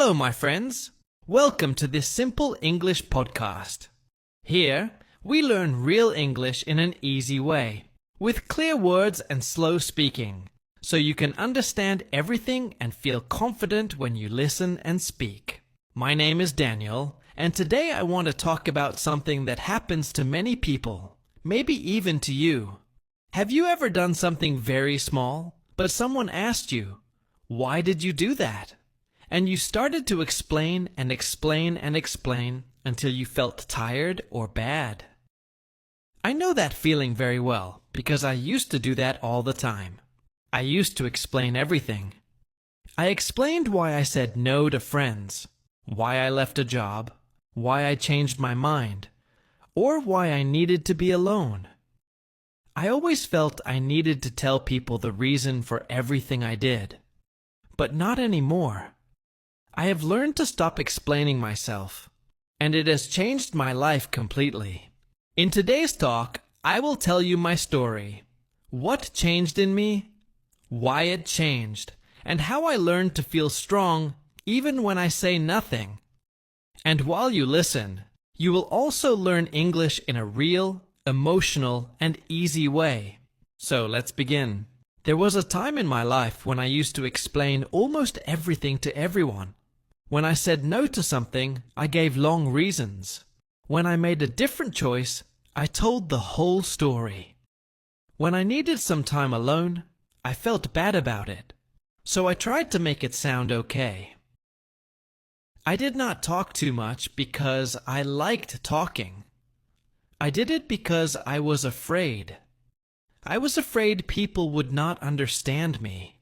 Hello, my friends. Welcome to this simple English podcast. Here, we learn real English in an easy way, with clear words and slow speaking, so you can understand everything and feel confident when you listen and speak. My name is Daniel, and today I want to talk about something that happens to many people, maybe even to you. Have you ever done something very small, but someone asked you, "Why did you do that?" And you started to explain and explain and explain until you felt tired or bad? I know that feeling very well because I used to do that all the time. I used to explain everything. I explained why I said no to friends, why I left a job, why I changed my mind, or why I needed to be alone. I always felt I needed to tell people the reason for everything I did. But not anymore. I have learned to stop explaining myself, and it has changed my life completely. In today's talk, I will tell you my story, what changed in me, why it changed, and how I learned to feel strong even when I say nothing. And while you listen, you will also learn English in a real, emotional, and easy way. So let's begin. There was a time in my life when I used to explain almost everything to everyone. When I said no to something, I gave long reasons. When I made a different choice, I told the whole story. When I needed some time alone, I felt bad about it, so I tried to make it sound okay. I did not talk too much because I liked talking. I did it because I was afraid. I was afraid people would not understand me.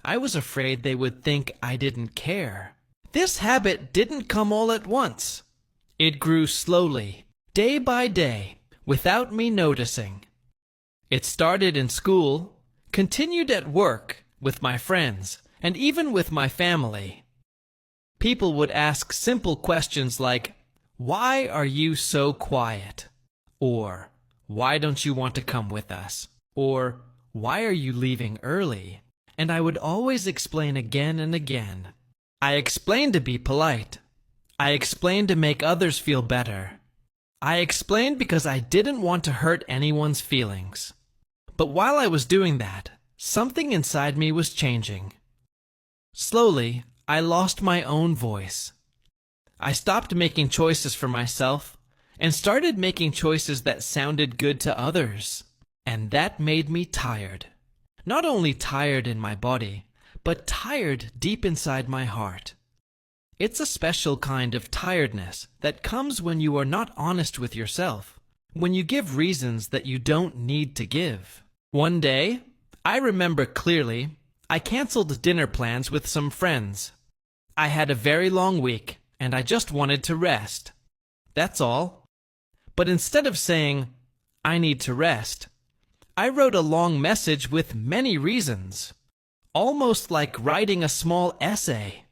I was afraid they would think I didn't care. This habit didn't come all at once. It grew slowly, day by day, without me noticing. It started in school, continued at work, with my friends, and even with my family. People would ask simple questions like, "Why are you so quiet?" Or, "Why don't you want to come with us?" Or, "Why are you leaving early?" And I would always explain again and again. I explained to be polite. I explained to make others feel better. I explained because I didn't want to hurt anyone's feelings. But while I was doing that, something inside me was changing. Slowly, I lost my own voice. I stopped making choices for myself and started making choices that sounded good to others. And that made me tired. Not only tired in my body, but tired deep inside my heart. It's a special kind of tiredness that comes when you are not honest with yourself, when you give reasons that you don't need to give. One day, I remember clearly, I canceled dinner plans with some friends. I had a very long week, and I just wanted to rest. That's all. But instead of saying, "I need to rest," I wrote a long message with many reasons. Almost like writing a small essay.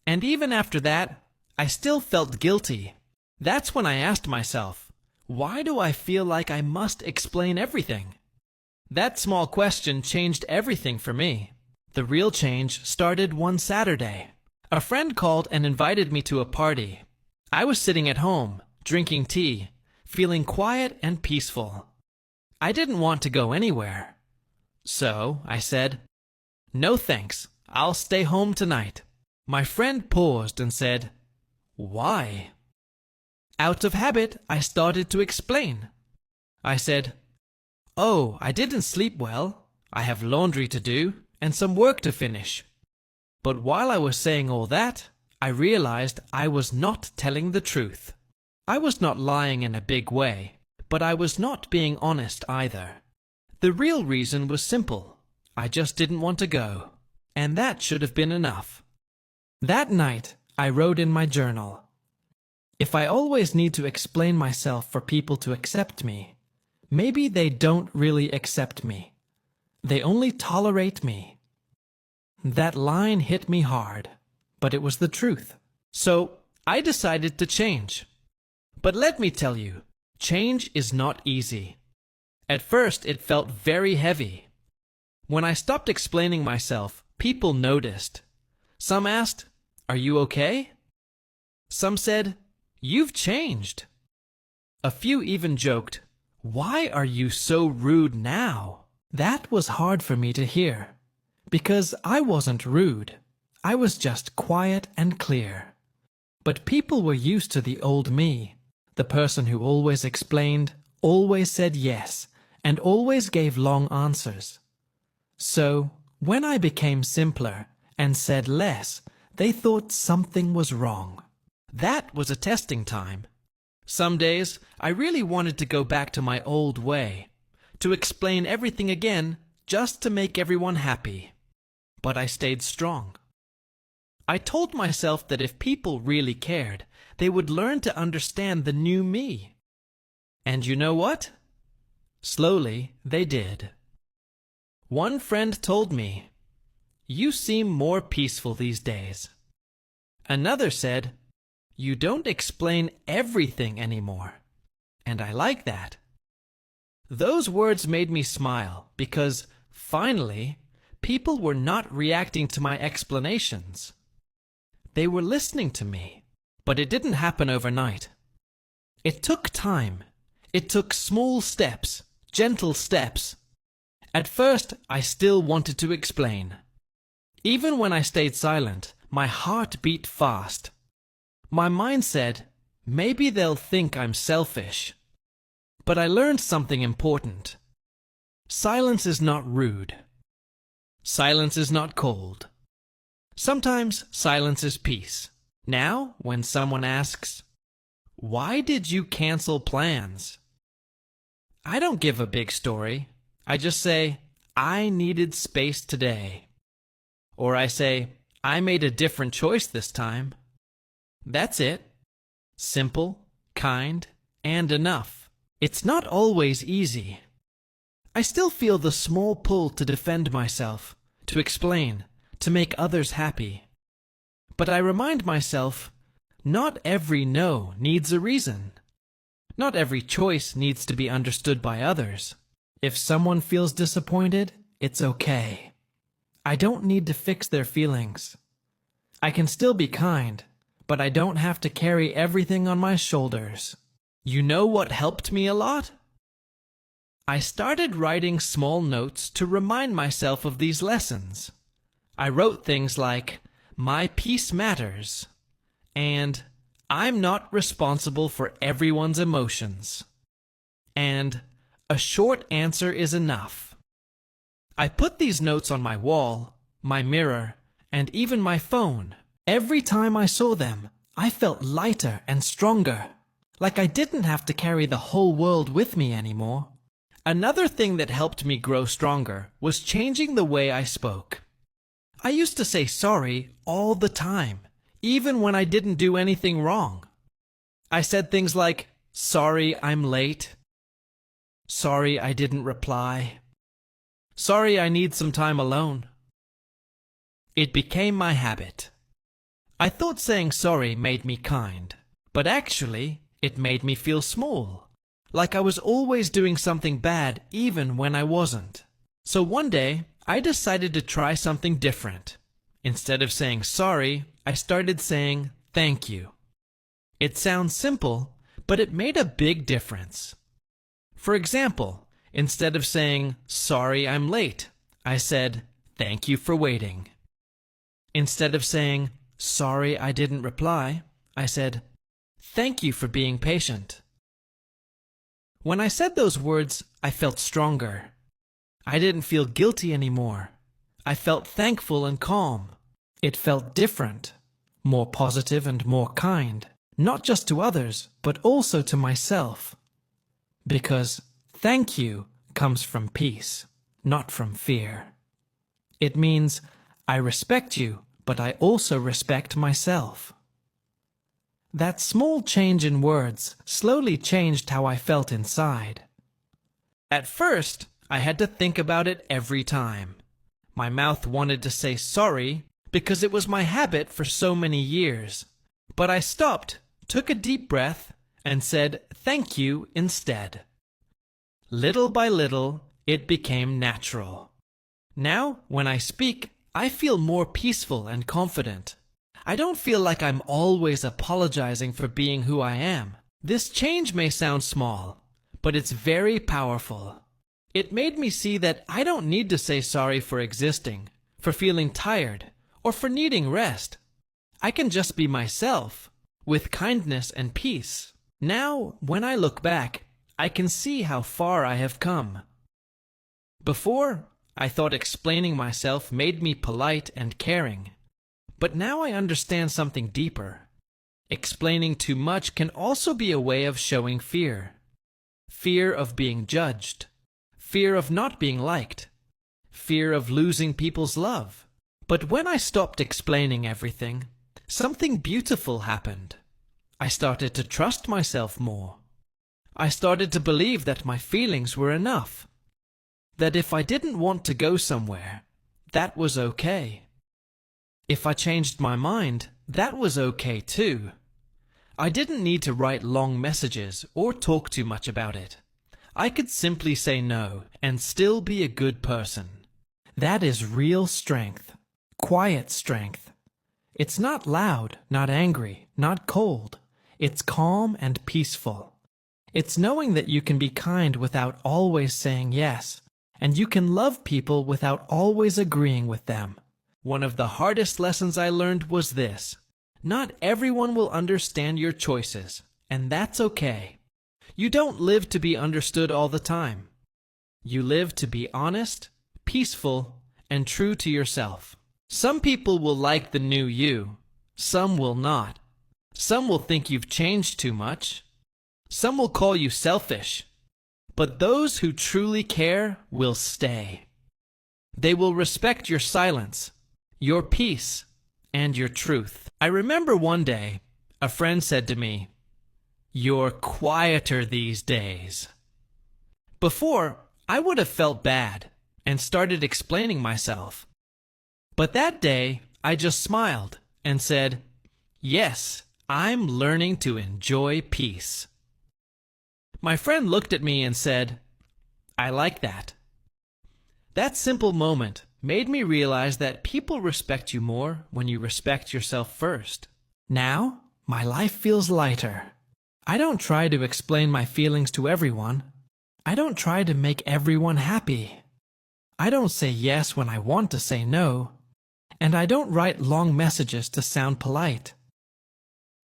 And even after that, I still felt guilty. That's when I asked myself, why do I feel like I must explain everything? That small question changed everything for me. The real change started one Saturday. A friend called and invited me to a party. I was sitting at home, drinking tea, feeling quiet and peaceful. I didn't want to go anywhere. So I said, "No thanks, I'll stay home tonight." My friend paused and said, "Why?" Out of habit, I started to explain. I said, "Oh, I didn't sleep well. I have laundry to do and some work to finish." But while I was saying all that, I realized I was not telling the truth. I was not lying in a big way, but I was not being honest either. The real reason was simple. I just didn't want to go, and that should have been enough. That night, I wrote in my journal, "If I always need to explain myself for people to accept me, maybe they don't really accept me. They only tolerate me." That line hit me hard, but it was the truth. So I decided to change. But let me tell you, change is not easy. At first, it felt very heavy. When I stopped explaining myself, people noticed. Some asked, Are you okay? Some said, You've changed. A few even joked, Why are you so rude now? That was hard for me to hear, because I wasn't rude. I was just quiet and clear. But people were used to the old me, the person who always explained, always said yes, and always gave long answers. So, when I became simpler and said less, they thought something was wrong. That was a testing time. Some days, I really wanted to go back to my old way, to explain everything again just to make everyone happy. But I stayed strong. I told myself that if people really cared, they would learn to understand the new me. And you know what? Slowly, they did. One friend told me, You seem more peaceful these days. Another said, You don't explain everything anymore. And I like that. Those words made me smile because, finally, people were not reacting to my explanations. They were listening to me, but it didn't happen overnight. It took time. It took small steps, gentle steps. At first, I still wanted to explain. Even when I stayed silent, my heart beat fast. My mind said, maybe they'll think I'm selfish. But I learned something important. Silence is not rude. Silence is not cold. Sometimes silence is peace. Now, when someone asks, Why did you cancel plans? I don't give a big story. I just say, I needed space today. Or I say, I made a different choice this time. That's it. Simple, kind, and enough. It's not always easy. I still feel the small pull to defend myself, to explain, to make others happy. But I remind myself, not every no needs a reason. Not every choice needs to be understood by others. If someone feels disappointed, it's okay. I don't need to fix their feelings. I can still be kind, but I don't have to carry everything on my shoulders. You know what helped me a lot? I started writing small notes to remind myself of these lessons. I wrote things like, My peace matters, and I'm not responsible for everyone's emotions, and a short answer is enough. I put these notes on my wall, my mirror, and even my phone. Every time I saw them, I felt lighter and stronger, like I didn't have to carry the whole world with me anymore. Another thing that helped me grow stronger was changing the way I spoke. I used to say sorry all the time, even when I didn't do anything wrong. I said things like, Sorry I'm late. Sorry I didn't reply. Sorry I need some time alone. It became my habit. I thought saying sorry made me kind, but actually it made me feel small, like I was always doing something bad even when I wasn't. So one day, I decided to try something different. Instead of saying sorry, I started saying thank you. It sounds simple, but it made a big difference. For example, instead of saying, Sorry I'm late, I said, Thank you for waiting. Instead of saying, Sorry I didn't reply, I said, Thank you for being patient. When I said those words, I felt stronger. I didn't feel guilty anymore. I felt thankful and calm. It felt different, more positive and more kind, not just to others, but also to myself. Because thank you comes from peace, not from fear. It means I respect you, but I also respect myself. That small change in words slowly changed how I felt inside. At first, I had to think about it every time. My mouth wanted to say sorry because it was my habit for so many years. But I stopped, took a deep breath, and said thank you instead. Little by little, it became natural. Now, when I speak, I feel more peaceful and confident. I don't feel like I'm always apologizing for being who I am. This change may sound small, but it's very powerful. It made me see that I don't need to say sorry for existing, for feeling tired, or for needing rest. I can just be myself, with kindness and peace. Now, when I look back, I can see how far I have come. Before, I thought explaining myself made me polite and caring. But now I understand something deeper. Explaining too much can also be a way of showing fear. Fear of being judged. Fear of not being liked. Fear of losing people's love. But when I stopped explaining everything, something beautiful happened. I started to trust myself more. I started to believe that my feelings were enough. That if I didn't want to go somewhere, that was okay. If I changed my mind, that was okay too. I didn't need to write long messages or talk too much about it. I could simply say no and still be a good person. That is real strength. Quiet strength. It's not loud, not angry, not cold. It's calm and peaceful. It's knowing that you can be kind without always saying yes, and you can love people without always agreeing with them. One of the hardest lessons I learned was this. Not everyone will understand your choices, and that's okay. You don't live to be understood all the time. You live to be honest, peaceful, and true to yourself. Some people will like the new you. Some will not. Some will think you've changed too much. Some will call you selfish. But those who truly care will stay. They will respect your silence, your peace, and your truth. I remember one day, a friend said to me, "You're quieter these days." Before, I would have felt bad and started explaining myself. But that day, I just smiled and said, "Yes, I'm learning to enjoy peace." My friend looked at me and said, "I like that." That simple moment made me realize that people respect you more when you respect yourself first. Now, my life feels lighter. I don't try to explain my feelings to everyone. I don't try to make everyone happy. I don't say yes when I want to say no. And I don't write long messages to sound polite.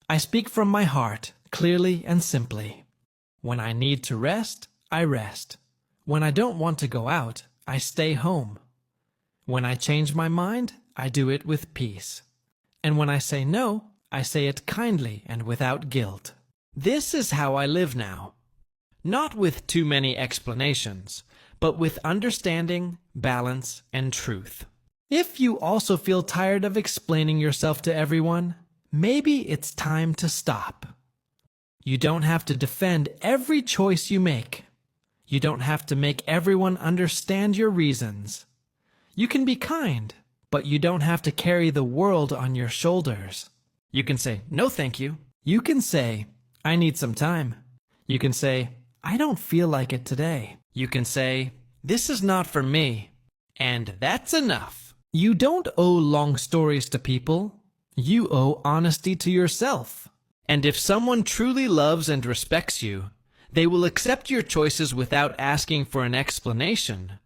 I speak from my heart, clearly and simply. When I need to rest, I rest. When I don't want to go out, I stay home. When I change my mind, I do it with peace. And when I say no, I say it kindly and without guilt. This is how I live now. Not with too many explanations, but with understanding, balance, and truth. If you also feel tired of explaining yourself to everyone, maybe it's time to stop. You don't have to defend every choice you make. You don't have to make everyone understand your reasons. You can be kind, but you don't have to carry the world on your shoulders. You can say, "No, thank you." You can say, "I need some time." You can say, "I don't feel like it today." You can say, "This is not for me." And that's enough. You don't owe long stories to people. You owe honesty to yourself. And if someone truly loves and respects you, they will accept your choices without asking for an explanation.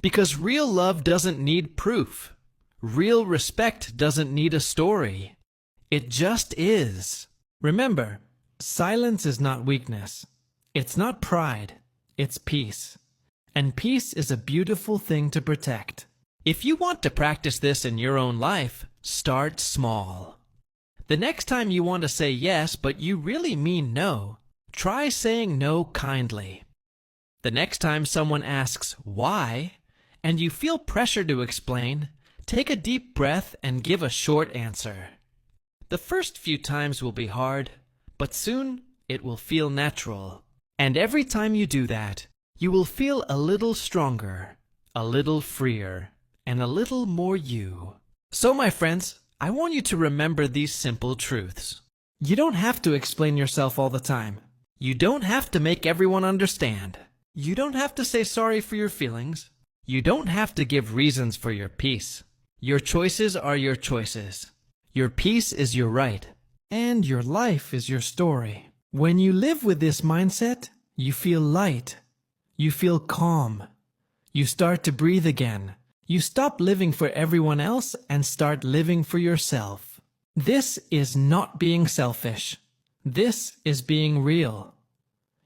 Because real love doesn't need proof. Real respect doesn't need a story. It just is. Remember, silence is not weakness. It's not pride. It's peace. And peace is a beautiful thing to protect. If you want to practice this in your own life, start small. The next time you want to say yes, but you really mean no, try saying no kindly. The next time someone asks why, and you feel pressure to explain, take a deep breath and give a short answer. The first few times will be hard, but soon it will feel natural. And every time you do that, you will feel a little stronger, a little freer, and a little more you. So, my friends, I want you to remember these simple truths. You don't have to explain yourself all the time. You don't have to make everyone understand. You don't have to say sorry for your feelings. You don't have to give reasons for your peace. Your choices are your choices. Your peace is your right, and your life is your story. When you live with this mindset, you feel light. You feel calm. You start to breathe again. You stop living for everyone else and start living for yourself. This is not being selfish. This is being real.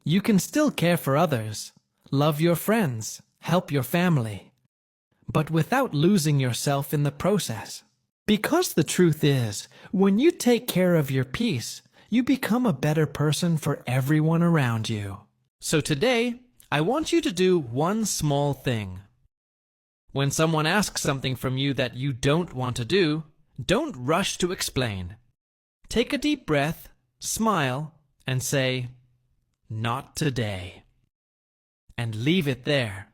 You can still care for others, love your friends, help your family, but without losing yourself in the process. Because the truth is, when you take care of your peace, you become a better person for everyone around you. So today, I want you to do one small thing. When someone asks something from you that you don't want to do, don't rush to explain. Take a deep breath, smile, and say, "Not today." And leave it there.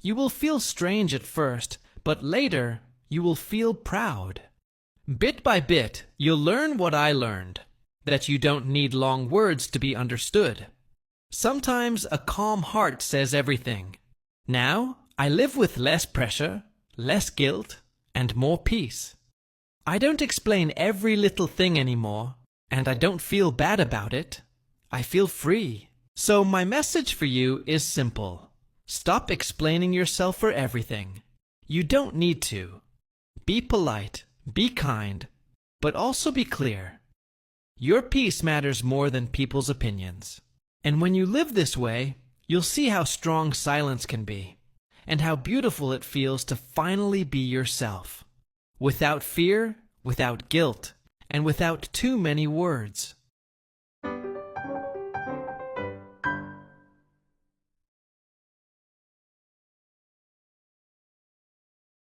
You will feel strange at first, but later you will feel proud. Bit by bit, you'll learn what I learned, that you don't need long words to be understood. Sometimes a calm heart says everything. Now, I live with less pressure, less guilt, and more peace. I don't explain every little thing anymore, and I don't feel bad about it. I feel free. So my message for you is simple. Stop explaining yourself for everything. You don't need to. Be polite, be kind, but also be clear. Your peace matters more than people's opinions. And when you live this way, you'll see how strong silence can be, and how beautiful it feels to finally be yourself, without fear, without guilt, and without too many words.